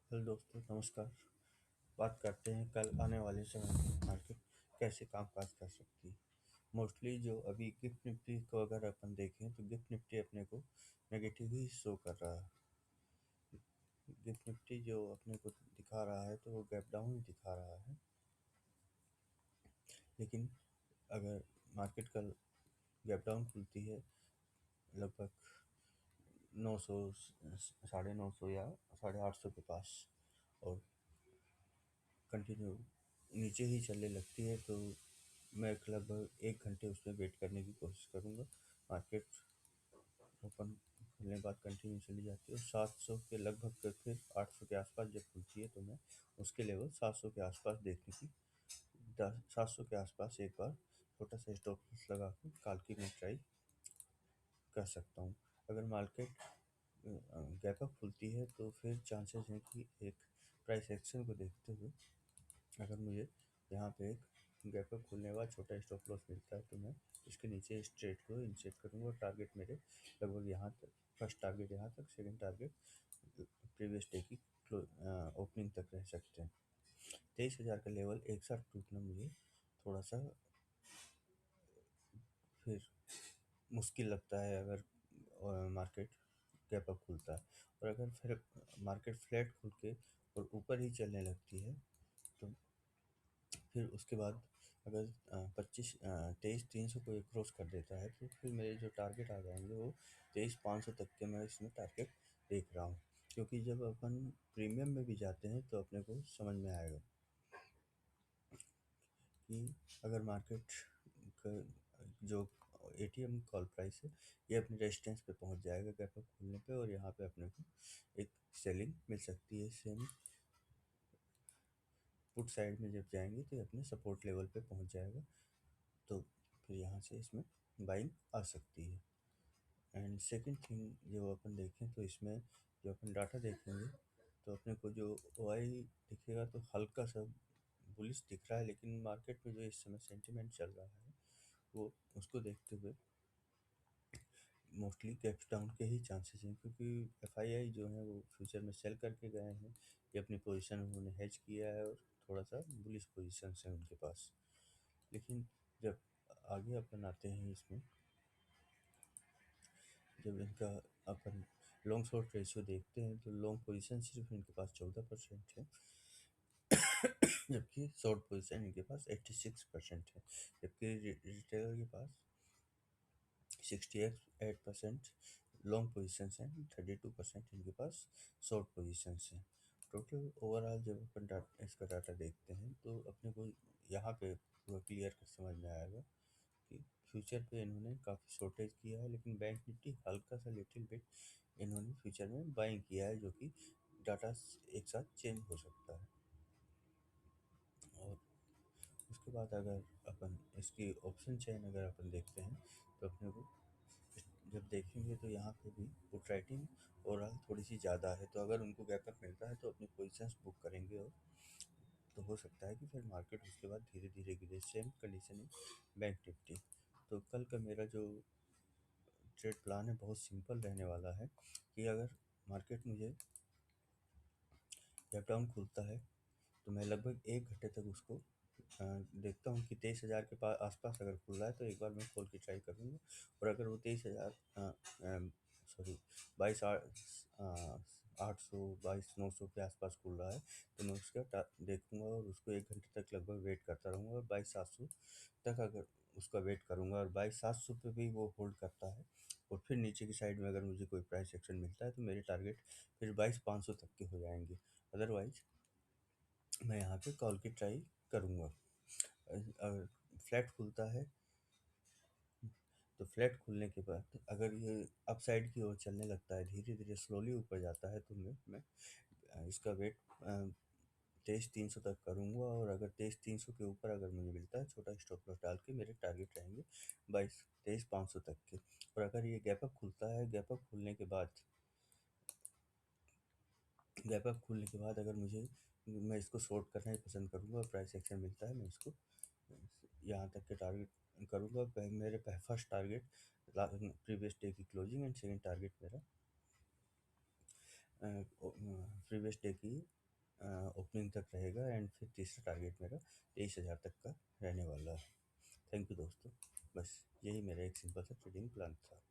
Hello दोस्तों, नमस्कार। बात करते हैं कल आने वाले समय में मार्केट कैसे कामकाज कर सकती है। मोस्टली जो अभी गिफ्ट निफ्टी को अगर अपन देखें तो गिफ्ट निफ्टी अपने को नेगेटिव ही शो कर रहा है। गिफ्ट निफ्टी जो अपने को दिखा रहा है तो वो गैप डाउन ही दिखा रहा है। लेकिन अगर मार्केट कल गैप डाउन खुलती है लगभग 900, 950 या 850 के पास, और कंटिन्यू नीचे ही चलने लगती है, तो मैं लगभग 1 घंटे उसमें वेट करने की कोशिश करूँगा। मार्केट ओपन खुलने के बाद कंटिन्यू चली जाती है और 700 के लगभग फिर 800 के आसपास जब खुलती है तो मैं उसके लेवल 700 के आसपास देखने की 700 के आसपास एक बार छोटा सा स्टॉप लॉस लगा के काल की मैं ट्राई कर सकता हूँ। अगर मार्केट गैप अप खुलती है तो फिर चांसेस हैं कि एक प्राइस एक्शन को देखते हुए अगर मुझे यहाँ पे एक गैप अप खुलने के बाद छोटा स्टॉप लॉस मिलता है तो मैं इसके नीचे स्ट्रेट को इंसेट करूँगा और टारगेट मेरे लगभग यहाँ तक, फर्स्ट टारगेट यहाँ तक, सेकंड टारगेट प्रीवियस डे की ओपनिंग तक रह सकते हैं। 23,000 का लेवल एक साथ टूटना मुझे थोड़ा सा फिर मुश्किल लगता है अगर मार्केट गैप अप खुलता है। और अगर फिर मार्केट फ्लैट खुल के और ऊपर ही चलने लगती है तो फिर उसके बाद अगर 23,300 को ये क्रॉस कर देता है तो फिर मेरे जो टारगेट आ जाएंगे वो 23,500 तक के मैं इसमें टारगेट देख रहा हूँ। क्योंकि जब अपन प्रीमियम में भी जाते हैं तो अपने को समझ में आएगा कि अगर मार्केट का जो एटीएम कॉल प्राइस है ये अपने रेजिस्टेंस पे पहुंच जाएगा गैप अप खुलने पे, और यहाँ पे अपने को एक सेलिंग मिल सकती है। सेम पुट साइड में जब जाएंगे तो ये अपने सपोर्ट लेवल पे पहुंच जाएगा, तो फिर यहाँ से इसमें बाइंग आ सकती है। एंड सेकंड थिंग जो अपन देखें तो इसमें जो अपन डाटा देखेंगे तो अपने को जो ओआई दिखेगा तो हल्का सा बुलिश दिख रहा है, लेकिन मार्केट में जो इस समय सेंटिमेंट चल रहा है वो उसको देखते हुए मोस्टली कैप्स डाउन के ही चांसेस हैं, क्योंकि एफआईआई जो है वो फ्यूचर में सेल करके गए हैं। ये अपनी पोजीशन उन्होंने हेज किया है और थोड़ा सा बुलिश पोजीशन है उनके पास। लेकिन जब आगे अपन आते हैं इसमें, जब इनका अपन लॉन्ग शॉर्ट रेशियो देखते हैं तो लॉन्ग पोजीशन सिर्फ इनके पास 14% है, जबकि शॉर्ट पोजीशन इनके पास 86% है। जबकि रिटेलर के पास 68% लॉन्ग पोजीशंस हैं, 32% इनके पास शॉर्ट पोजीशंस हैं। टोटल ओवरऑल जब अपन इसका डाटा देखते हैं तो अपने को यहाँ पे पूरा क्लियर कर समझ में आएगा कि फ्यूचर पे इन्होंने काफ़ी शॉर्टेज किया है, लेकिन बैंक निफ्टी हल्का सा लिटिल बिट इन्होंने फ्यूचर में बाइंग किया है, जो कि डाटा एक साथ चेंज हो सकता है। और उसके बाद अगर अपन इसकी ऑप्शन चेन अगर अपन देखते हैं तो अपने को जब देखेंगे तो यहाँ पे भी पुट राइटिंग ओवरऑल थोड़ी सी ज़्यादा है, तो अगर उनको गैप अप मिलता है तो अपनी पोजीशंस बुक करेंगे, और तो हो सकता है कि फिर मार्केट उसके बाद धीरे धीरे गिरे। सेम कंडीशन है बैंक निफ्टी। तो कल का मेरा जो ट्रेड प्लान है बहुत सिंपल रहने वाला है कि अगर मार्केट मुझे गैप डाउन खुलता है तो मैं लगभग 1 घंटे तक उसको देखता हूँ कि 23,000 के पास आसपास अगर खुल रहा है तो एक बार मैं खोल के ट्राई करूँगा। और अगर वो 23,000 सॉरी 22,800 22,900 के आसपास खुल रहा है तो मैं उसका देखूंगा और उसको 1 घंटे तक लगभग वेट करता रहूँगा, और 22,700 तक अगर उसका वेट करूँगा और 22,700 पे भी वो होल्ड करता है और फिर नीचे की साइड में अगर मुझे कोई प्राइस एक्शन मिलता है तो मेरे टारगेट फिर 22,500 तक के हो जाएंगे। अदरवाइज मैं यहाँ पे कॉल की ट्राई करूँगा। अगर फ्लैट खुलता है तो फ्लैट खुलने के बाद अगर ये अपसाइड की ओर चलने लगता है, धीरे धीरे स्लोली ऊपर जाता है, तो मैं इसका वेट 23,300 तक करूँगा, और अगर 23,300 के ऊपर अगर मुझे मिलता है छोटा स्टॉप लॉस डाल के मेरे टारगेट रहेंगे 23,500 तक के। और अगर ये गैप अप खुलता है, गैप अप खुलने के बाद अगर मुझे मैं इसको शॉर्ट करना ही पसंद करूँगा और प्राइस एक्शन मिलता है मैं इसको यहाँ तक के टारगेट करूँगा। मेरे फर्स्ट टारगेट प्रीवियस डे की क्लोजिंग एंड सेकंड टारगेट मेरा प्रीवियस डे की स्विंग तक रहेगा एंड फिर तीसरा टारगेट मेरा 23,000 तक का रहने वाला है। थैंक यू दोस्तों। बस यही मेरा एक सिंपल सा ट्रेडिंग प्लान था।